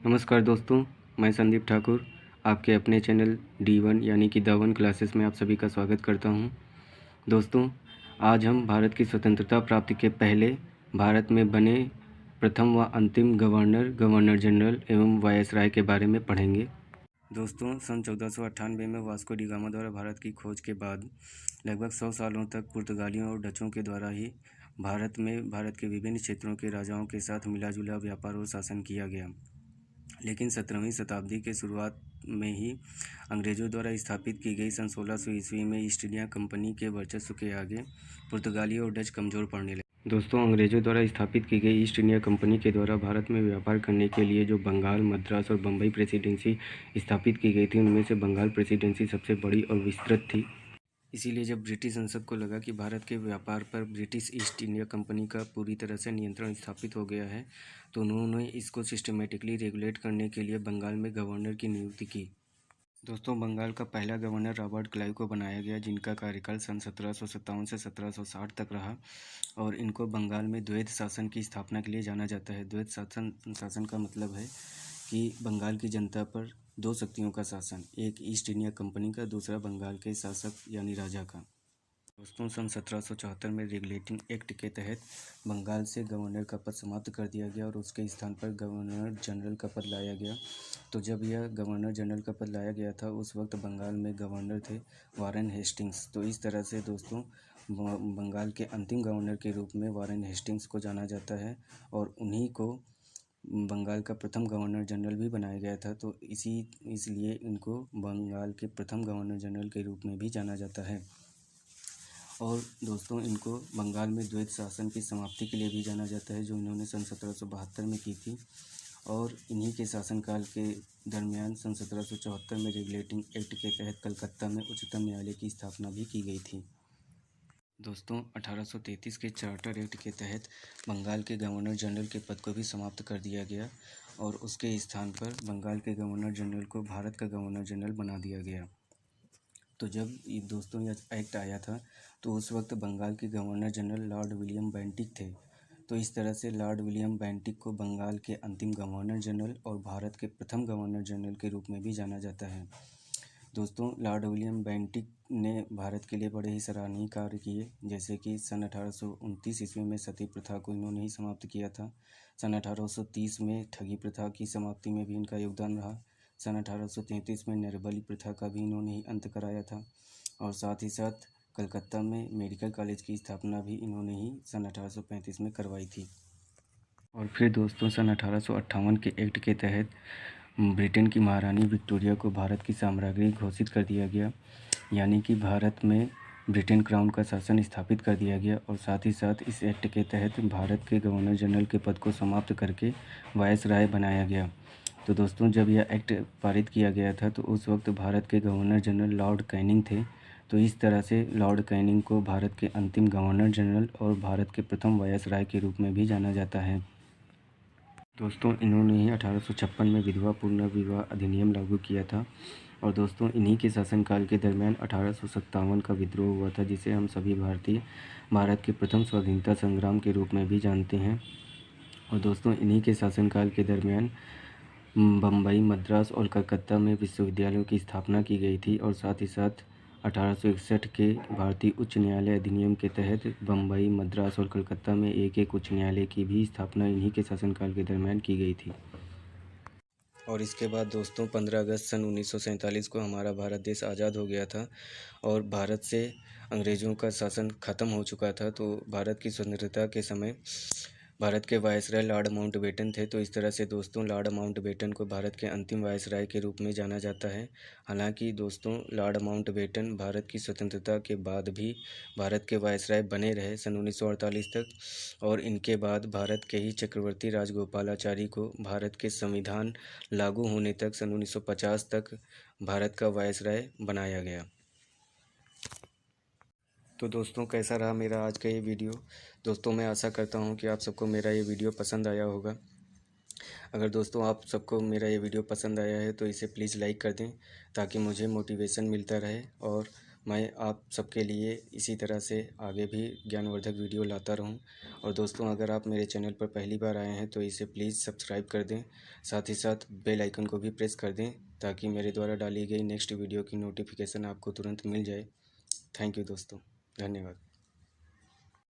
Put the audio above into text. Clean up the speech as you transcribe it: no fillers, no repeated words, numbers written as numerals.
नमस्कार दोस्तों, मैं संदीप ठाकुर आपके अपने चैनल D1 यानी कि द वन क्लासेस में आप सभी का स्वागत करता हूं। दोस्तों, आज हम भारत की स्वतंत्रता प्राप्ति के पहले भारत में बने प्रथम व अंतिम गवर्नर जनरल एवं वायसराय के बारे में पढ़ेंगे। दोस्तों, सन 1498 में वास्को डी गामा द्वारा भारत की खोज के बाद लगभग 100 सालों तक पुर्तगालियों और डचों के द्वारा ही भारत में भारत के विभिन्न क्षेत्रों के राजाओं के साथ मिला जुला व्यापार और शासन किया गया। लेकिन 17वीं शताब्दी के शुरुआत में ही अंग्रेज़ों द्वारा स्थापित की गई सन 1600 ईस्वी में ईस्ट इंडिया कंपनी के वर्चस्व के आगे पुर्तगाली और डच कमज़ोर पड़ने लगे। दोस्तों, अंग्रेज़ों द्वारा स्थापित की गई ईस्ट इंडिया कंपनी के द्वारा भारत में व्यापार करने के लिए जो बंगाल, मद्रास और बम्बई प्रेसिडेंसी स्थापित की गई थी, उनमें से बंगाल प्रेसिडेंसी सबसे बड़ी और विस्तृत थी। इसीलिए जब ब्रिटिश संसद को लगा कि भारत के व्यापार पर ब्रिटिश ईस्ट इंडिया कंपनी का पूरी तरह से नियंत्रण स्थापित हो गया है, तो उन्होंने इसको सिस्टमेटिकली रेगुलेट करने के लिए बंगाल में गवर्नर की नियुक्ति की। दोस्तों, बंगाल का पहला गवर्नर रॉबर्ट क्लाइव को बनाया गया, जिनका कार्यकाल सन 1757 से 1760 तक रहा और इनको बंगाल में द्वैध शासन की स्थापना के लिए जाना जाता है। द्वैध शासन का मतलब है कि बंगाल की जनता पर दो शक्तियों का शासन, एक ईस्ट इंडिया कंपनी का, दूसरा बंगाल के शासक यानी राजा का। दोस्तों, सन 1774 में रेगुलेटिंग एक्ट के तहत बंगाल से गवर्नर का पद समाप्त कर दिया गया और उसके स्थान पर गवर्नर जनरल का पद लाया गया। तो जब यह गवर्नर जनरल का पद लाया गया था, उस वक्त बंगाल में गवर्नर थे वारेन हेस्टिंग्स। तो इस तरह से दोस्तों, बंगाल के अंतिम गवर्नर के रूप में वारेन हेस्टिंग्स को जाना जाता है और उन्हीं को बंगाल का प्रथम गवर्नर जनरल भी बनाया गया था। तो इसलिए इनको बंगाल के प्रथम गवर्नर जनरल के रूप में भी जाना जाता है। और दोस्तों, इनको बंगाल में द्वैध शासन की समाप्ति के लिए भी जाना जाता है, जो इन्होंने सन 1772 में की थी। और इन्हीं के शासनकाल के दरमियान सन 1774 में रेगुलेटिंग एक्ट के तहत कलकत्ता में उच्चतम न्यायालय की स्थापना भी की गई थी। दोस्तों, 1833 के चार्टर एक्ट के तहत बंगाल के गवर्नर जनरल के पद को भी समाप्त कर दिया गया और उसके स्थान पर बंगाल के गवर्नर जनरल को भारत का गवर्नर जनरल बना दिया गया। तो जब ये दोस्तों यह एक्ट आया था, तो उस वक्त बंगाल के governor general Lord William Bentinck थे। तो इस तरह से लॉर्ड विलियम बेंटिक को बंगाल के अंतिम गवर्नर जनरल और भारत के प्रथम गवर्नर जनरल के रूप में भी जाना जाता है। दोस्तों, लॉर्ड विलियम बेंटिक ने भारत के लिए बड़े ही सराहनीय कार्य किए, जैसे कि सन 1829 ईस्वी में सती प्रथा को इन्होंने ही समाप्त किया था। सन 1830 में ठगी प्रथा की समाप्ति में भी इनका योगदान रहा। सन 1833 में नरबली प्रथा का भी इन्होंने ही अंत कराया था और साथ ही साथ कलकत्ता में मेडिकल कॉलेज की स्थापना भी इन्होंने ही सन 1835 में करवाई थी। और फिर दोस्तों, सन 1858 के एक्ट के तहत ब्रिटेन की महारानी विक्टोरिया को भारत की साम्राज्ञी घोषित कर दिया गया, यानी कि भारत में ब्रिटेन क्राउन का शासन स्थापित कर दिया गया। और साथ ही साथ इस एक्ट के तहत भारत के गवर्नर जनरल के पद को समाप्त करके वायसराय बनाया गया। तो दोस्तों, जब यह एक्ट पारित किया गया था, तो उस वक्त भारत के गवर्नर जनरल लॉर्ड कैनिंग थे। तो इस तरह से लॉर्ड कैनिंग को भारत के अंतिम गवर्नर जनरल और भारत के प्रथम वायसराय के रूप में भी जाना जाता है। दोस्तों, इन्होंने ही 1856 में विधवा पुनर्विवाह अधिनियम लागू किया था। और दोस्तों, इन्हीं के शासनकाल के दरमियान 1857 का विद्रोह हुआ था, जिसे हम सभी भारतीय भारत के प्रथम स्वाधीनता संग्राम के रूप में भी जानते हैं। और दोस्तों, इन्हीं के शासनकाल के दरमियान बम्बई, मद्रास और कलकत्ता में विश्वविद्यालयों की स्थापना की गई थी। और साथ ही साथ 1861 के भारतीय उच्च न्यायालय अधिनियम के तहत बम्बई, मद्रास और कलकत्ता में एक एक उच्च न्यायालय की भी स्थापना इन्हीं के शासनकाल के दरमियान की गई थी। और इसके बाद दोस्तों, 15 अगस्त सन 1947 को हमारा भारत देश आज़ाद हो गया था और भारत से अंग्रेज़ों का शासन ख़त्म हो चुका था। तो भारत की स्वतंत्रता के समय भारत के वायसराय लॉर्ड माउंटबेटन थे। तो इस तरह से दोस्तों, लॉर्ड माउंटबेटन को भारत के अंतिम वायसराय के रूप में जाना जाता है। हालांकि दोस्तों, लॉर्ड माउंटबेटन भारत की स्वतंत्रता के बाद भी भारत के वायसराय बने रहे सन 1948 तक। और इनके बाद भारत के ही चक्रवर्ती राजगोपालाचारी को भारत के संविधान लागू होने तक सन 1950 तक भारत का वायसराय बनाया गया। तो दोस्तों, कैसा रहा मेरा आज का ये वीडियो। दोस्तों, मैं आशा करता हूँ कि आप सबको मेरा ये वीडियो पसंद आया होगा। अगर दोस्तों आप सबको मेरा ये वीडियो पसंद आया है तो इसे प्लीज़ लाइक कर दें, ताकि मुझे मोटिवेशन मिलता रहे और मैं आप सबके लिए इसी तरह से आगे भी ज्ञानवर्धक वीडियो लाता रहूं। और दोस्तों, अगर आप मेरे चैनल पर पहली बार आए हैं तो इसे प्लीज़ सब्सक्राइब कर दें, साथ ही साथ बेल आइकन को भी प्रेस कर दें ताकि मेरे द्वारा डाली गई नेक्स्ट वीडियो की नोटिफिकेशन आपको तुरंत मिल जाए। थैंक यू दोस्तों, धन्यवाद।